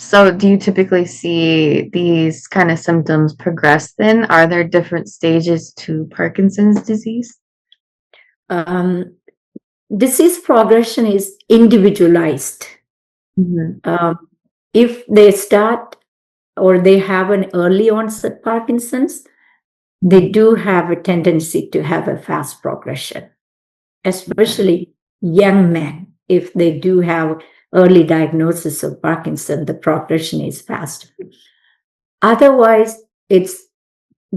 So do you typically see these kind of symptoms progress then? Are there different stages to Parkinson's disease? Um, Disease progression is individualized. Mhm. If they start or they have an early onset Parkinson's, they do have a tendency to have a fast progression, especially young men. If they do have early diagnosis of Parkinson, the progression is fast. Otherwise, it's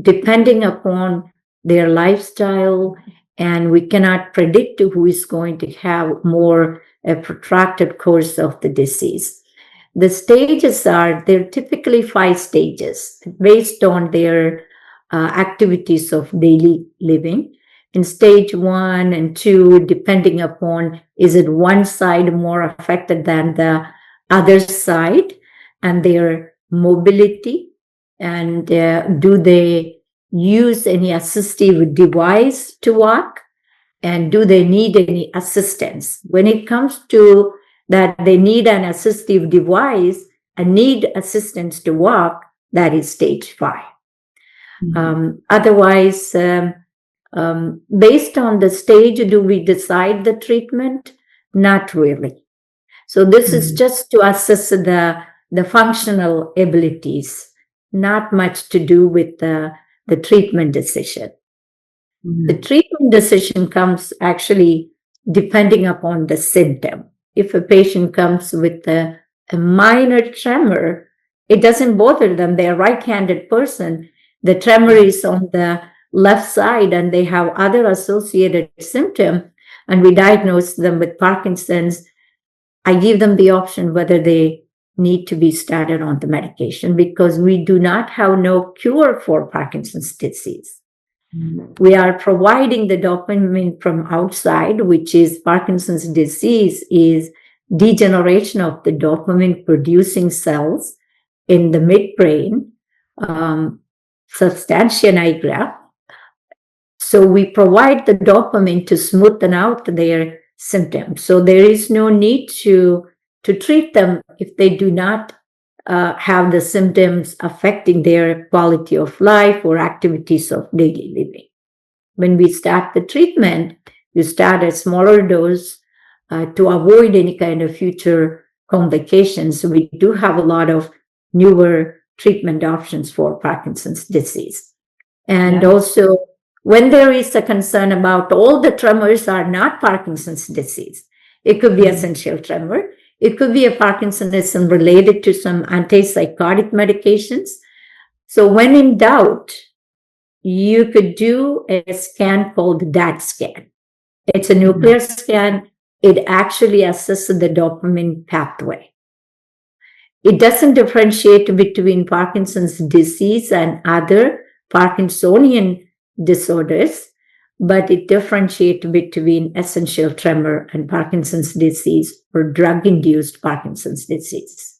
depending upon their lifestyle, and we cannot predict who is going to have more a protracted course of the disease. The stages they're typically 5 stages based on their activities of daily living. In stage 1 and 2, depending upon is it one side more affected than the other side, and their mobility, and do they use any assistive device to walk, and do they need any assistance? When it comes to that they need an assistive device and need assistance to walk, that is stage 5. Otherwise, based on the stage, do we decide the treatment? Not really. So this is just to assess the functional abilities, not much to do with the treatment decision. The treatment decision comes actually depending upon the symptom. If a patient comes with a minor tremor, it doesn't bother them. They're a right-handed person. The tremor is on the left side and they have other associated symptoms, and we diagnose them with Parkinson's. I give them the option whether they need to be started on the medication, because we do not have no cure for Parkinson's disease. We are providing the dopamine from outside, which is Parkinson's disease is degeneration of the dopamine producing cells in the midbrain, substantia nigra. So we provide the dopamine to smoothen out their symptoms. So there is no need to treat them if they do not have the symptoms affecting their quality of life or activities of daily living. When we start the treatment, you start a smaller dose to avoid any kind of future complications. We do have a lot of newer treatment options for Parkinson's disease. And also, when there is a concern about all the tremors are not Parkinson's disease, it could be essential tremor. It could be a Parkinsonism related to some antipsychotic medications. So when in doubt, you could do a scan called DaTscan. It's a nuclear scan. It actually assesses the dopamine pathway. It doesn't differentiate between Parkinson's disease and other Parkinsonian disorders, but it differentiates between essential tremor and Parkinson's disease or drug-induced Parkinson's disease.